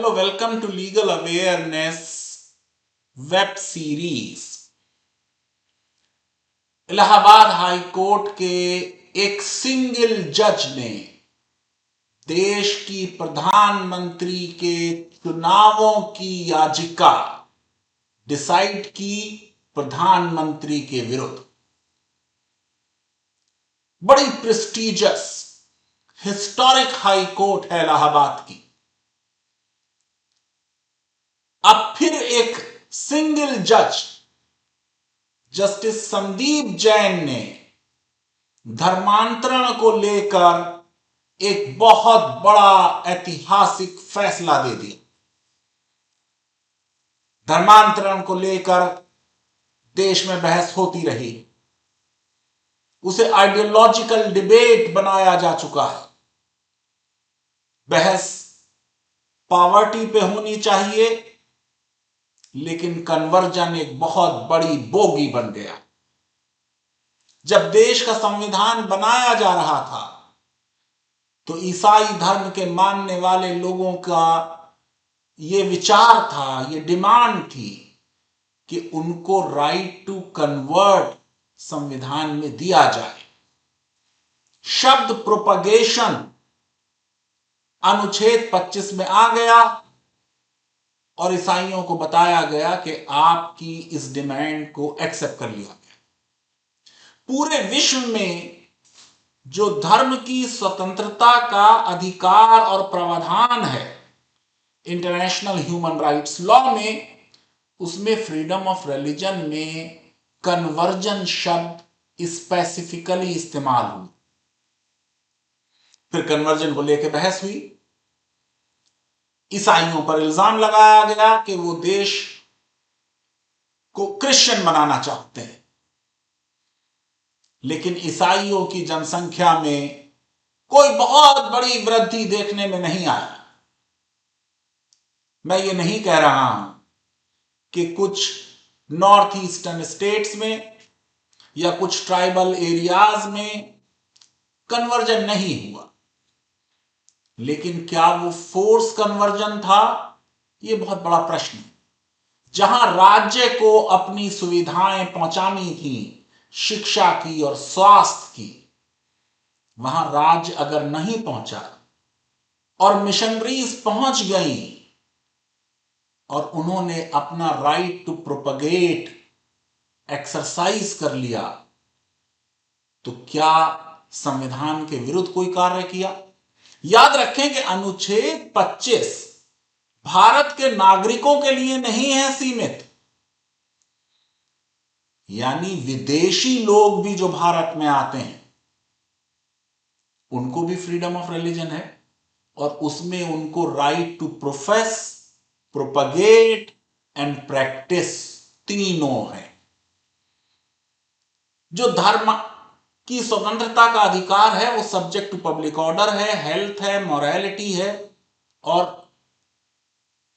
Hello, welcome to legal awareness web series. Allahabad high court के एक single जज ने देश की प्रधानमंत्री के चुनावों की याचिका डिसाइड की प्रधानमंत्री के विरुद्ध। बड़ी प्रेस्टिजियस हिस्टोरिक हाई कोर्ट है इलाहाबाद की। अब फिर एक सिंगल जज जस्टिस संदीप जैन ने धर्मांतरण को लेकर एक बहुत बड़ा ऐतिहासिक फैसला दे दिया। धर्मांतरण को लेकर देश में बहस होती रही, उसे आइडियोलॉजिकल डिबेट बनाया जा चुका है। बहस पॉवर्टी पे होनी चाहिए, लेकिन कन्वर्जन एक बहुत बड़ी बोगी बन गया। जब देश का संविधान बनाया जा रहा था तो ईसाई धर्म के मानने वाले लोगों का यह विचार था, यह डिमांड थी कि उनको राइट टू कन्वर्ट संविधान में दिया जाए। शब्द प्रोपगेशन अनुच्छेद 25 में आ गया और ईसाइयों को बताया गया कि आपकी इस डिमांड को एक्सेप्ट कर लिया गया। पूरे विश्व में जो धर्म की स्वतंत्रता का अधिकार और प्रावधान है इंटरनेशनल ह्यूमन राइट्स लॉ में, उसमें फ्रीडम ऑफ रिलीजन में कन्वर्जन शब्द स्पेसिफिकली इस्तेमाल हुआ। फिर कन्वर्जन को लेकर बहस हुई। ईसाइयों पर इल्जाम लगाया गया कि वो देश को क्रिश्चियन बनाना चाहते हैं, लेकिन ईसाइयों की जनसंख्या में कोई बहुत बड़ी वृद्धि देखने में नहीं आई। मैं ये नहीं कह रहा हूं कि कुछ नॉर्थ ईस्टर्न स्टेट्स में या कुछ ट्राइबल एरियाज में कन्वर्जन नहीं हुआ, लेकिन क्या वो फोर्स कन्वर्जन था, यह बहुत बड़ा प्रश्न है। जहां राज्य को अपनी सुविधाएं पहुंचानी थी, शिक्षा की और स्वास्थ्य की, वहां राज्य अगर नहीं पहुंचा और मिशनरीज पहुंच गई और उन्होंने अपना राइट टू प्रोपगेट एक्सरसाइज कर लिया, तो क्या संविधान के विरुद्ध कोई कार्य किया? याद रखें कि अनुच्छेद 25 भारत के नागरिकों के लिए नहीं है सीमित, यानी विदेशी लोग भी जो भारत में आते हैं उनको भी फ्रीडम ऑफ रिलीजन है और उसमें उनको right to profess, propagate and practice तीनों है। जो धर्म की स्वतंत्रता का अधिकार है वो सब्जेक्ट टू पब्लिक ऑर्डर है, हेल्थ है, मॉरलिटी है और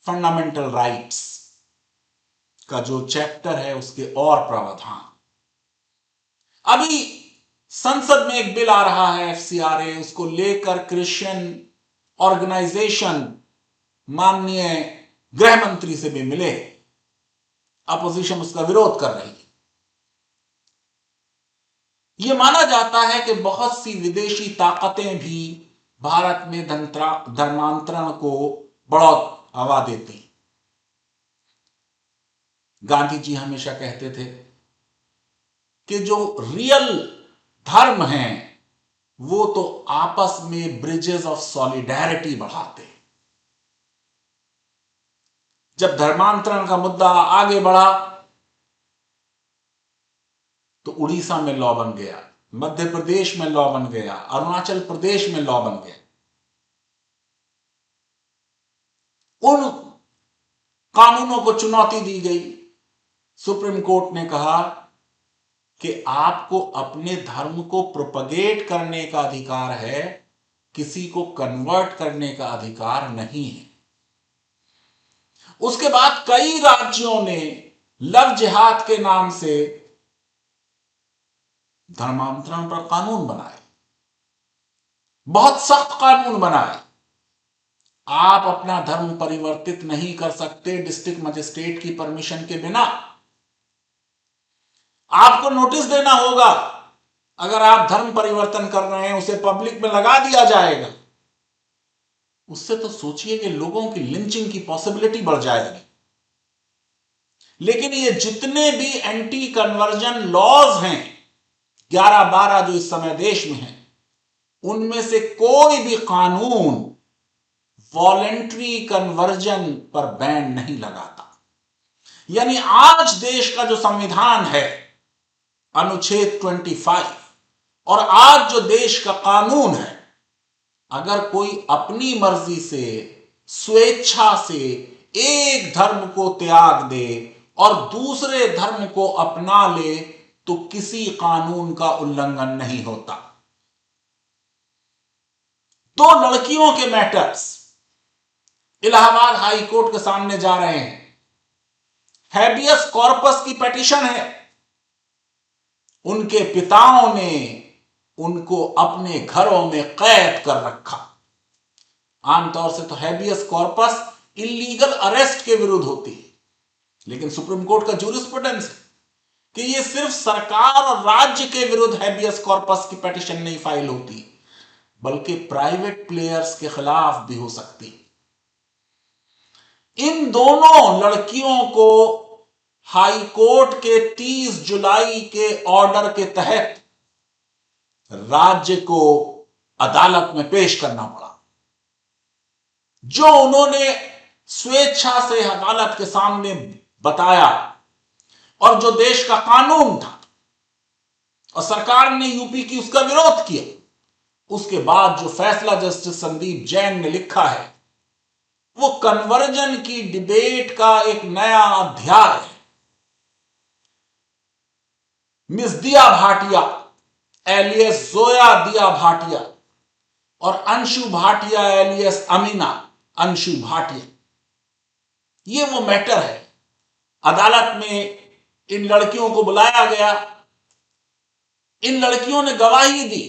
फंडामेंटल राइट्स का जो चैप्टर है उसके और प्रावधान। अभी संसद में एक बिल आ रहा है एफसीआरए, उसको लेकर क्रिश्चियन ऑर्गेनाइजेशन माननीय गृह मंत्री से भी मिले, अपोजिशन उसका विरोध कर रही है। यह माना जाता है कि बहुत सी विदेशी ताकतें भी भारत में धर्मांतरण को बढ़ावा देती। गांधी जी हमेशा कहते थे कि जो रियल धर्म हैं वो तो आपस में ब्रिजेस ऑफ सॉलिडेरिटी बढ़ाते। जब धर्मांतरण का मुद्दा आगे बढ़ा तो उड़ीसा में लॉ बन गया, मध्य प्रदेश में लॉ बन गया, अरुणाचल प्रदेश में लॉ बन गया। उन कानूनों को चुनौती दी गई। सुप्रीम कोर्ट ने कहा कि आपको अपने धर्म को प्रोपगेट करने का अधिकार है, किसी को कन्वर्ट करने का अधिकार नहीं है। उसके बाद कई राज्यों ने लव जिहाद के नाम से धर्मांतरण पर कानून बनाए, बहुत सख्त कानून बनाए। आप अपना धर्म परिवर्तित नहीं कर सकते डिस्ट्रिक्ट मजिस्ट्रेट की परमिशन के बिना। आपको नोटिस देना होगा। अगर आप धर्म परिवर्तन कर रहे हैं, उसे पब्लिक में लगा दिया जाएगा। उससे तो सोचिए कि लोगों की लिंचिंग की पॉसिबिलिटी बढ़ जाएगी। लेकिन ये जितने भी एंटी कन्वर्जन लॉज हैं 11-12 जो इस समय देश में हैं, उनमें से कोई भी कानून वॉलेंट्री कन्वर्जन पर बैन नहीं लगाता। यानी आज देश का जो संविधान है अनुच्छेद 25 और आज जो देश का कानून है, अगर कोई अपनी मर्जी से स्वेच्छा से एक धर्म को त्याग दे और दूसरे धर्म को अपना ले तो किसी कानून का उल्लंघन नहीं होता। दो लड़कियों के मैटर्स इलाहाबाद हाई कोर्ट के सामने जा रहे हैं। हैबियस कॉर्पस की पिटीशन है। उनके पिताओं ने उनको अपने घरों में कैद कर रखा। आमतौर से तो हैबियस कॉर्पस इलीगल अरेस्ट के विरुद्ध होती है, लेकिन सुप्रीम कोर्ट का जूरिस्प्रूडेंस है कि यह सिर्फ सरकार और राज्य के विरुद्ध हैबियस कॉर्पस की पिटीशन नहीं फाइल होती, बल्कि प्राइवेट प्लेयर्स के खिलाफ भी हो सकती। इन दोनों लड़कियों को हाई कोर्ट के 30 जुलाई के ऑर्डर के तहत राज्य को अदालत में पेश करना पड़ा। जो उन्होंने स्वेच्छा से अदालत के सामने बताया और जो देश का कानून था और सरकार ने यूपी की उसका विरोध किया, उसके बाद जो फैसला जस्टिस संदीप जैन ने लिखा है वो कन्वर्जन की डिबेट का एक नया अध्याय है। मिस दिया भाटिया एलियस जोया दिया भाटिया और अंशु भाटिया एलियस अमीना अंशु भाटिया, ये वो मैटर है। अदालत में इन लड़कियों को बुलाया गया। इन लड़कियों ने गवाही दी।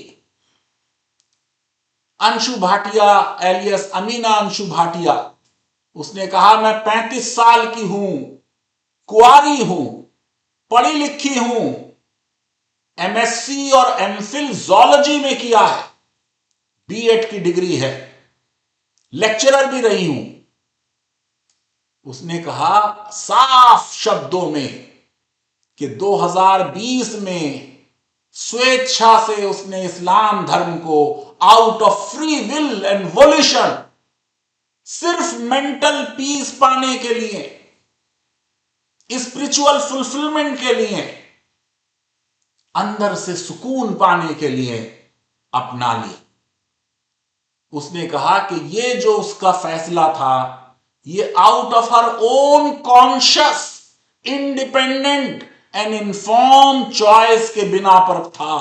अंशु भाटिया एलियस अमीना अंशु भाटिया, उसने कहा मैं 35 साल की हूं, कुंवारी हूं, पढ़ी लिखी हूं, एमएससी और एमफिल जूलॉजी में किया है, बीएड की डिग्री है, लेक्चरर भी रही हूं। उसने कहा साफ शब्दों में कि 2020 में स्वेच्छा से उसने इस्लाम धर्म को out of free will and वोल्यूशन सिर्फ मेंटल पीस पाने के लिए, स्पिरिचुअल फुलफिलमेंट के लिए, अंदर से सुकून पाने के लिए अपना लिया। उसने कहा कि ये जो उसका फैसला था ये out of her own conscious independent and inform choice के बिना पर था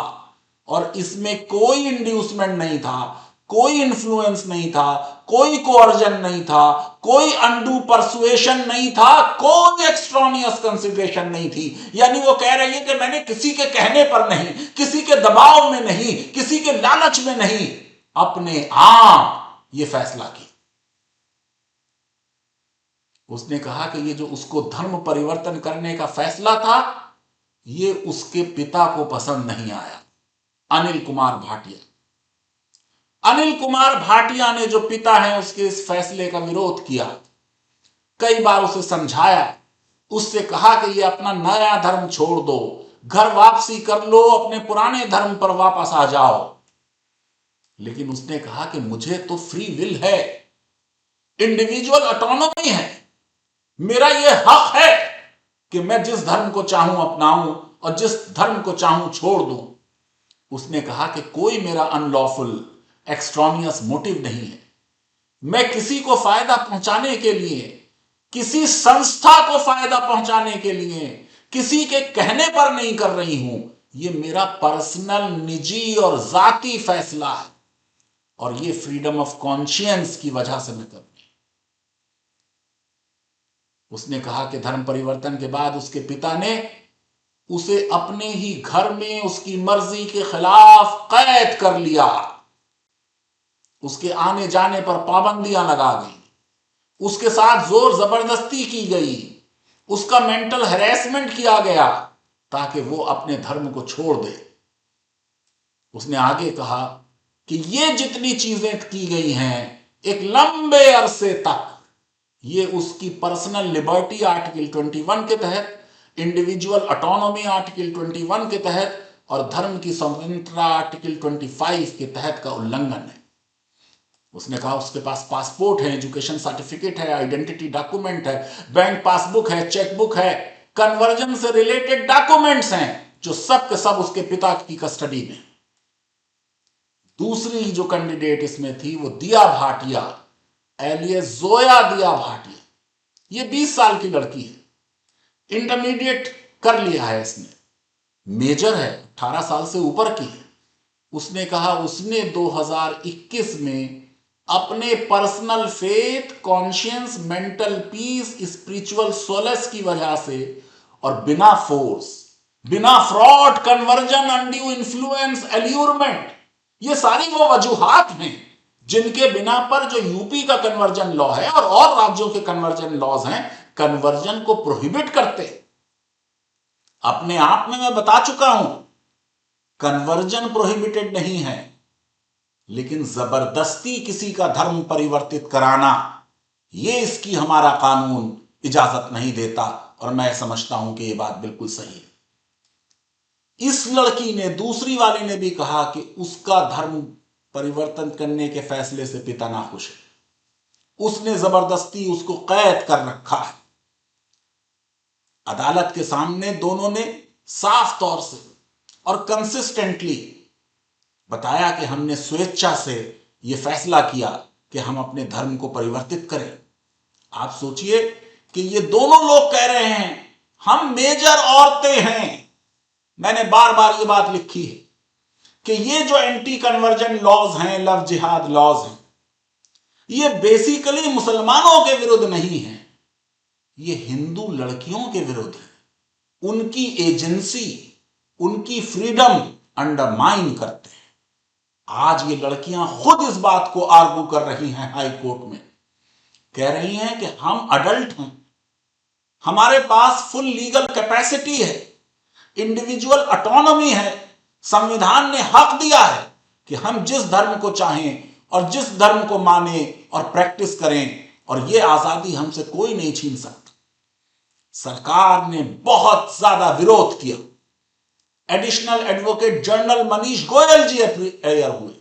और इसमें कोई इंड्यूसमेंट नहीं था, कोई इन्फ्लुएंस नहीं था, कोई कोअर्जन नहीं था, कोई अनडू परसुएशन नहीं था, कोई एक्सट्रॉनियस कंसिडरेशन नहीं थी। यानी वो कह रही है कि मैंने किसी के कहने पर नहीं, किसी के दबाव में नहीं, किसी के लालच में नहीं, अपने आप ये फैसला किया। उसने कहा कि ये जो उसको धर्म परिवर्तन करने का फैसला था ये उसके पिता को पसंद नहीं आया, अनिल कुमार भाटिया। अनिल कुमार भाटिया ने जो पिता है उसके इस फैसले का विरोध किया, कई बार उसे समझाया, उससे कहा कि ये अपना नया धर्म छोड़ दो, घर वापसी कर लो, अपने पुराने धर्म पर वापस आ जाओ। लेकिन उसने कहा कि मुझे तो फ्री विल है, इंडिविजुअल ऑटोनॉमी है, मेरा यह हक है कि मैं जिस धर्म को चाहूं अपनाऊं और जिस धर्म को चाहूं छोड़ दूं। उसने कहा कि कोई मेरा अनलॉफुल एक्सट्रॉनियस मोटिव नहीं है, मैं किसी को फायदा पहुंचाने के लिए, किसी संस्था को फायदा पहुंचाने के लिए, किसी के कहने पर नहीं कर रही हूं, यह मेरा पर्सनल निजी और जाती फैसला है और यह फ्रीडम ऑफ कॉन्शियंस की वजह से मैं कर रही हूं। उसने कहा कि धर्म परिवर्तन के बाद उसके पिता ने उसे अपने ही घर में उसकी मर्जी के खिलाफ कैद कर लिया। उसके आने जाने पर पाबंदियां लगा गई, उसके साथ जोर जबरदस्ती की गई, उसका मेंटल हैरेसमेंट किया गया ताकि वो अपने धर्म को छोड़ दे। उसने आगे कहा कि ये जितनी चीजें की गई हैं एक लंबे अरसे तक, ये उसकी पर्सनल लिबर्टी आर्टिकल 21 के तहत, इंडिविजुअल ऑटोनॉमी आर्टिकल 21 के तहत और धर्म की स्वतंत्रता आर्टिकल 25 के तहत का उल्लंघन है। उसने कहा उसके पास पासपोर्ट है, एजुकेशन सर्टिफिकेट है, आइडेंटिटी डॉक्यूमेंट है, बैंक पासबुक है, चेकबुक है, कन्वर्जन से रिलेटेड डॉक्यूमेंट्स हैं जो सब के सब उसके पिता की कस्टडी में। दूसरी जो कैंडिडेट इसमें थी वो दिया भाटिया, एलियस जोया दिया भाटिया। ये 20 साल की लड़की है, इंटरमीडिएट कर लिया है इसने, मेजर है, 18 साल से ऊपर की है। उसने कहा उसने 2021 में अपने personal faith, conscience, mental peace, spiritual solace की वजह से और बिना फोर्स, बिना फ्रॉड, कन्वर्जन, अनड्यू इन्फ्लुएंस, एल्यूरमेंट, ये सारी वो वजूहात हैं जिनके बिना पर जो यूपी का कन्वर्जन लॉ है और राज्यों के कन्वर्जन लॉज हैं, कन्वर्जन को प्रोहिबिट करते। अपने आप में मैं बता चुका हूं, कन्वर्जन प्रोहिबिटेड नहीं है, लेकिन जबरदस्ती किसी का धर्म परिवर्तित कराना, यह इसकी हमारा कानून इजाजत नहीं देता। और मैं समझता हूं कि यह बात बिल्कुल सही है। इस लड़की ने, दूसरी वाली ने भी कहा कि उसका धर्म परिवर्तन करने के फैसले से पिता नाखुश है, उसने जबरदस्ती उसको कैद कर रखा है। अदालत के सामने दोनों ने साफ तौर से और कंसिस्टेंटली बताया कि हमने स्वेच्छा से यह फैसला किया कि हम अपने धर्म को परिवर्तित करें। आप सोचिए कि ये दोनों लोग कह रहे हैं हम मेजर औरतें हैं। मैंने बार बार ये बात लिखी है कि ये जो एंटी कन्वर्जन लॉज हैं, लव जिहाद लॉज हैं, ये बेसिकली मुसलमानों के विरुद्ध नहीं है, ये हिंदू लड़कियों के विरुद्ध है। उनकी एजेंसी, उनकी फ्रीडम अंडरमाइन करते हैं। आज ये लड़कियां खुद इस बात को आर्गू कर रही हैं हाई कोर्ट में, कह रही हैं कि हम अडल्ट हैं, हमारे पास फुल लीगल कैपेसिटी है, इंडिविजुअल ऑटोनॉमी है, संविधान ने हक दिया है कि हम जिस धर्म को चाहें और जिस धर्म को माने और प्रैक्टिस करें, और यह आजादी हमसे कोई नहीं छीन सकता। सरकार ने बहुत ज्यादा विरोध किया। Additional advocate general Manish Goyal ji appear हुए,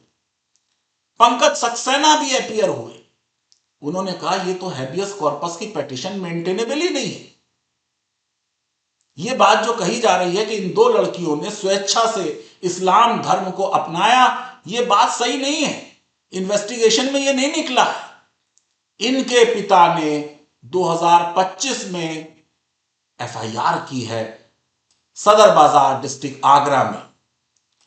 पंकज सक्सेना भी अपीयर हुए। उन्होंने कहा यह तो हैबियस कॉर्पस की पिटीशन मेंटेनेबल ही नहीं है। यह बात जो कही जा रही है कि इन दो लड़कियों ने स्वेच्छा से इस्लाम धर्म को अपनाया, यह बात सही नहीं है। इन्वेस्टिगेशन में यह नहीं निकला है। इनके पिता ने 2025 में एफआईआर की है सदर बाजार डिस्ट्रिक्ट आगरा में,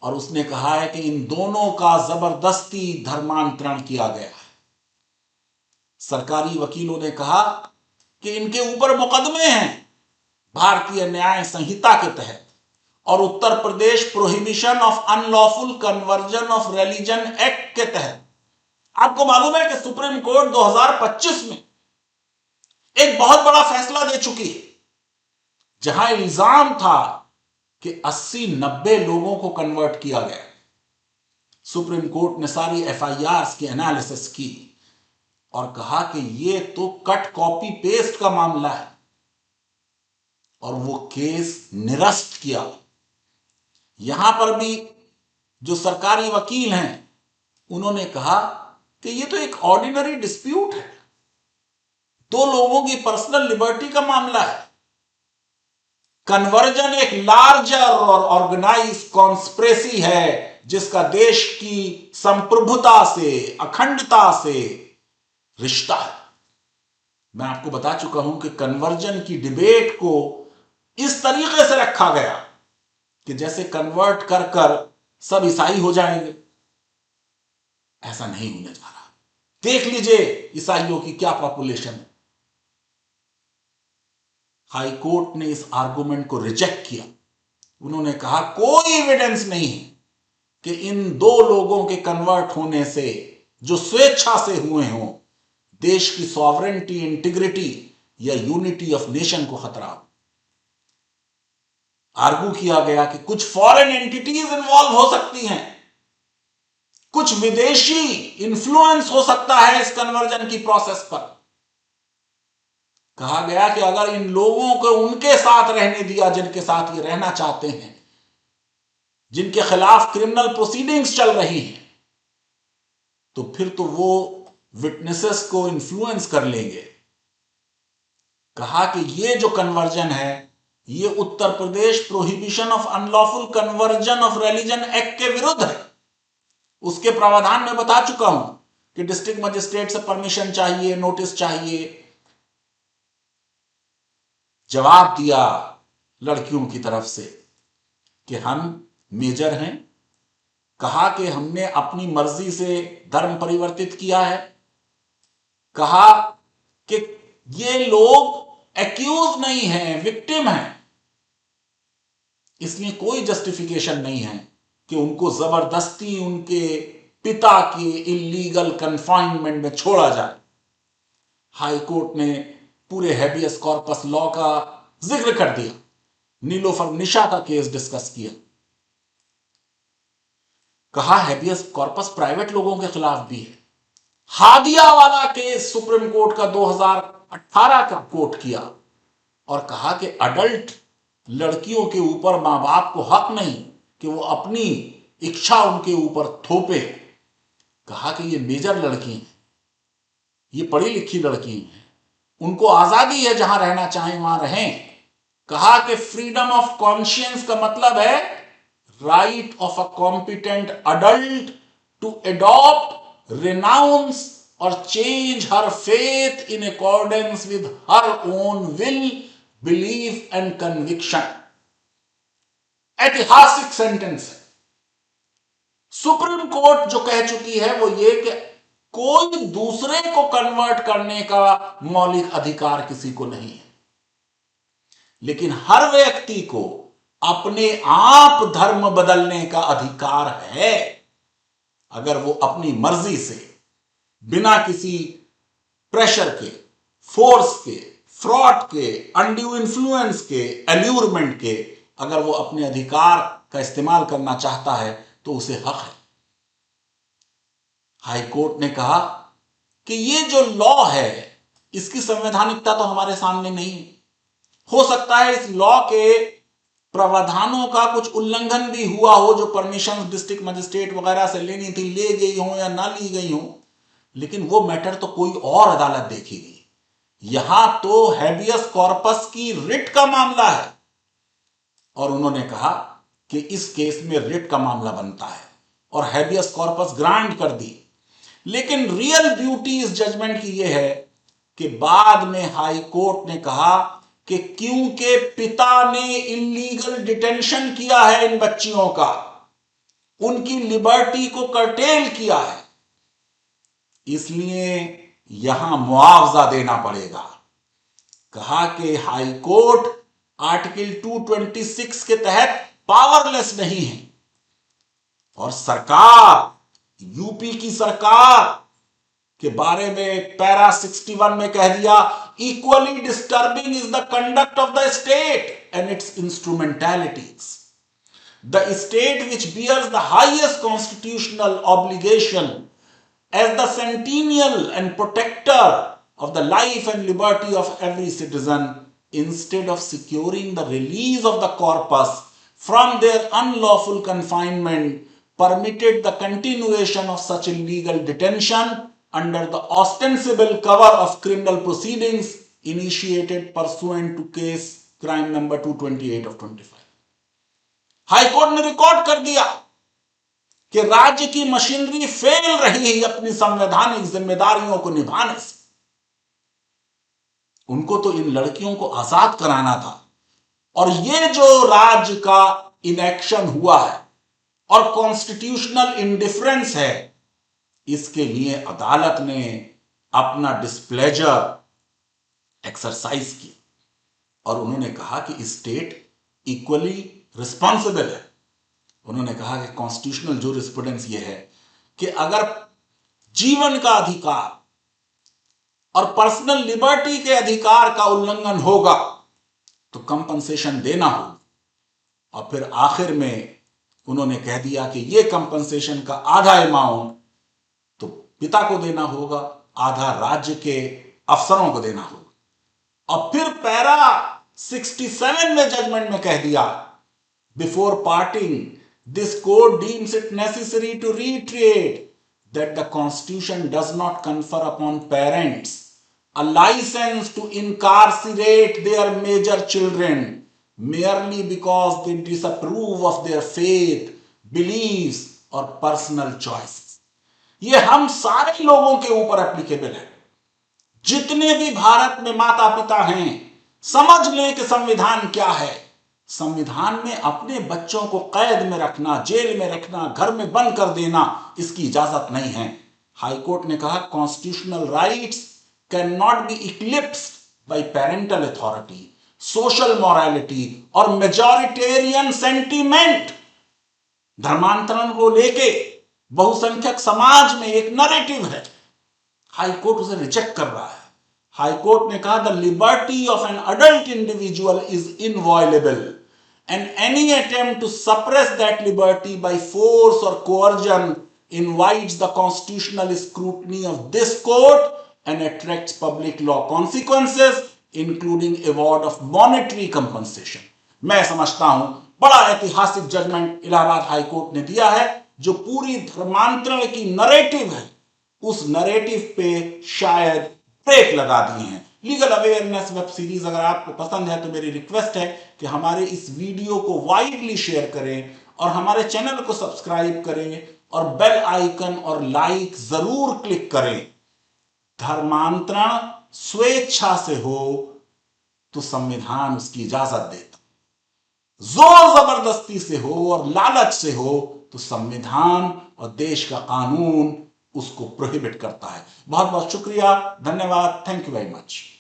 और उसने कहा है कि इन दोनों का जबरदस्ती धर्मांतरण किया गया है। सरकारी वकीलों ने कहा कि इनके ऊपर मुकदमे हैं भारतीय न्याय संहिता के तहत और Uttar Pradesh prohibition of unlawful conversion of religion act के तहत। आपको मालूम है कि सुप्रीम कोर्ट 2025 में एक बहुत बड़ा फैसला दे चुकी है, जहां इल्जाम था कि 80-90 लोगों को कन्वर्ट किया गया। सुप्रीम कोर्ट ने सारी एफआईआर की एनालिसिस की और कहा कि यह तो कट कॉपी पेस्ट का मामला है, और वो केस निरस्त किया। यहां पर भी जो सरकारी वकील हैं उन्होंने कहा कि ये तो एक ऑर्डिनरी डिस्प्यूट है, दो लोगों की पर्सनल लिबर्टी का मामला है। कन्वर्जन एक लार्जर और ऑर्गेनाइज कॉन्स्पिरेसी है जिसका देश की संप्रभुता से, अखंडता से रिश्ता है। मैं आपको बता चुका हूं कि कन्वर्जन की डिबेट को इस तरीके से रखा गया कि जैसे कन्वर्ट कर कर सब ईसाई हो जाएंगे। ऐसा नहीं होने जा रहा। देख लीजिए ईसाइयों की क्या पॉपुलेशन है। हाई कोर्ट ने इस आर्गुमेंट को रिजेक्ट किया। उन्होंने कहा कोई एविडेंस नहीं है कि इन दो लोगों के कन्वर्ट होने से जो स्वेच्छा से हुए हों, देश की सॉवरेंटी, इंटीग्रिटी या यूनिटी ऑफ नेशन को खतरा हो। आर्गू किया गया कि कुछ फॉरेन एंटिटीज इन्वॉल्व हो सकती हैं, कुछ विदेशी इंफ्लुएंस हो सकता है इस कन्वर्जन की प्रोसेस पर। कहा गया कि अगर इन लोगों को उनके साथ रहने दिया जिनके साथ ये रहना चाहते हैं, जिनके खिलाफ क्रिमिनल प्रोसीडिंग्स चल रही हैं, तो फिर तो वो विटनेसेस को इन्फ्लुएंस कर लेंगे। कहा कि ये जो कन्वर्जन है, ये Uttar Pradesh prohibition of unlawful conversion of religion act के विरुद्ध है। उसके प्रावधान में बता चुका हूं कि डिस्ट्रिक्ट मजिस्ट्रेट से परमिशन चाहिए, नोटिस चाहिए। जवाब दिया लड़कियों की तरफ से कि हम मेजर हैं। कहा कि हमने अपनी मर्जी से धर्म परिवर्तित किया है। कहा कि ये लोग एक्यूज नहीं हैं, विक्टिम हैं, इसलिए कोई जस्टिफिकेशन नहीं है कि उनको जबरदस्ती उनके पिता के इलीगल कन्फाइनमेंट में छोड़ा जाए। हाई कोर्ट ने पूरे हैबियस कॉर्पस लॉ का जिक्र कर दिया, नीलोफर निशा का केस डिस्कस किया। कहा हैबियस कॉर्पस प्राइवेट लोगों के खिलाफ भी है। हादिया वाला केस सुप्रीम कोर्ट का 2018 का कोर्ट किया और कहा कि अडल्ट लड़कियों के ऊपर मां बाप को हक नहीं कि वो अपनी इच्छा उनके ऊपर थोपे। कहा कि ये मेजर लड़की हैं, ये पढ़ी लिखी लड़की हैं, उनको आजादी है, जहां रहना चाहें वहां रहें। कहा कि फ्रीडम ऑफ कॉन्शियंस का मतलब है right of a competent adult to adopt, renounce और change her faith in accordance with her own will, belief and conviction. ऐतिहासिक सेंटेंस है। सुप्रीम कोर्ट जो कह चुकी है वो ये कि कोई दूसरे को कन्वर्ट करने का मौलिक अधिकार किसी को नहीं है, लेकिन हर व्यक्ति को अपने आप धर्म बदलने का अधिकार है, अगर वो अपनी मर्जी से, बिना किसी प्रेशर के, फोर्स के, फ्रॉड के, अनड्यू इन्फ्लुएंस के, एल्यूरमेंट के, अगर वो अपने अधिकार का इस्तेमाल करना चाहता है तो उसे हक है। हाई कोर्ट ने कहा कि ये जो लॉ है इसकी संवैधानिकता तो हमारे सामने नहीं है। हो सकता है इस लॉ के प्रावधानों का कुछ उल्लंघन भी हुआ हो, जो परमिशन डिस्ट्रिक्ट मजिस्ट्रेट वगैरह से लेनी थी, ले गई हो या ना ली गई हो, लेकिन वो मैटर तो कोई और अदालत देखेगी। यहां तो हैबियस कॉर्पस की रिट का मामला है और उन्होंने कहा कि इस केस में रिट का मामला बनता है और हैबियस कॉर्पस ग्रांट कर दी। लेकिन रियल ब्यूटी इस जजमेंट की यह है कि बाद में हाई कोर्ट ने कहा कि क्योंकि पिता ने इलीगल डिटेंशन किया है इन बच्चियों का, उनकी लिबर्टी को कर्टेल किया है, इसलिए यहां मुआवजा देना पड़ेगा। कहा कि हाई कोर्ट आर्टिकल 226 के तहत पावरलेस नहीं है और सरकार, यूपी की सरकार के बारे में पैरा 61 में कह दिया, equally disturbing is the conduct of the state and its instrumentalities. The state which bears the highest constitutional obligation as the centennial and protector of the life and liberty of every citizen, instead of securing the release of the corpus from their unlawful confinement, permitted the continuation of such illegal detention under the ostensible cover of criminal proceedings initiated pursuant to case crime number 228 of 25. High court ने record कर दिया कि राज्य की machinery fail रही है अपनी संवैधानिक जिम्मेदारियों को निभाने से। उनको तो इन लड़कियों को आजाद कराना था और ये जो राज्य का इनएक्शन हुआ है और कॉन्स्टिट्यूशनल इंडिफरेंस है, इसके लिए अदालत ने अपना डिस्प्लेजर एक्सरसाइज किया और उन्होंने कहा कि स्टेट इक्वली रिस्पॉन्सिबल है। उन्होंने कहा कि कॉन्स्टिट्यूशनल जूरिस्प्रूडेंस ये है कि अगर जीवन का अधिकार और पर्सनल लिबर्टी के अधिकार का उल्लंघन होगा तो कंपनसेशन देना होगा। और फिर आखिर में उन्होंने कह दिया कि ये कंपनसेशन का आधा अमाउंट तो पिता को देना होगा, आधा राज्य के अफसरों को देना होगा। और फिर पैरा 67 में जजमेंट में कह दिया, before parting this court deems it necessary to reiterate that the constitution does not confer upon parents a license to incarcerate their major children merely because they disapprove of their faith, beliefs or personal choices। ये हम सारे लोगों के ऊपर applicable है। जितने भी भारत में माता पिता हैं, समझ लें कि संविधान क्या है। संविधान में अपने बच्चों को कैद में रखना, जेल में रखना, घर में बंद कर देना, इसकी इजाजत नहीं है। हाईकोर्ट ने कहा constitutional rights cannot be eclipsed by parental authority, social morality और मेजॉरिटेरियन सेंटीमेंट। धर्मांतरण को लेके बहुसंख्यक समाज में एक नैरेटिव है, हाईकोर्ट उसे रिजेक्ट कर रहा है। हाईकोर्ट ने कहा the liberty of an adult individual is inviolable and any attempt to suppress that liberty by force or coercion invites the constitutional scrutiny of this court and attracts public law consequences including award of monetary compensation। मैं समझता हूं बड़ा ऐतिहासिक judgement Allahabad high court ने दिया है, जो पूरी धर्मांतरण की नैरेटिव है, उस नैरेटिव पे शायद ब्रेक लगा दिए हैं। लीगल अवेयरनेस वेब सीरीज अगर आपको पसंद है तो मेरी रिक्वेस्ट है कि हमारे इस वीडियो को वाइडली शेयर करें और हमारे चैनल को सब्सक्राइब करें और बेल आइकन और लाइक जरूर क्लिक करें। धर्मांतरण स्वेच्छा से हो तो संविधान उसकी इजाजत देता, जोर जबरदस्ती से हो और लालच से हो तो संविधान और देश का कानून उसको प्रोहिबिट करता है। बहुत बहुत शुक्रिया, धन्यवाद, थैंक यू वेरी मच।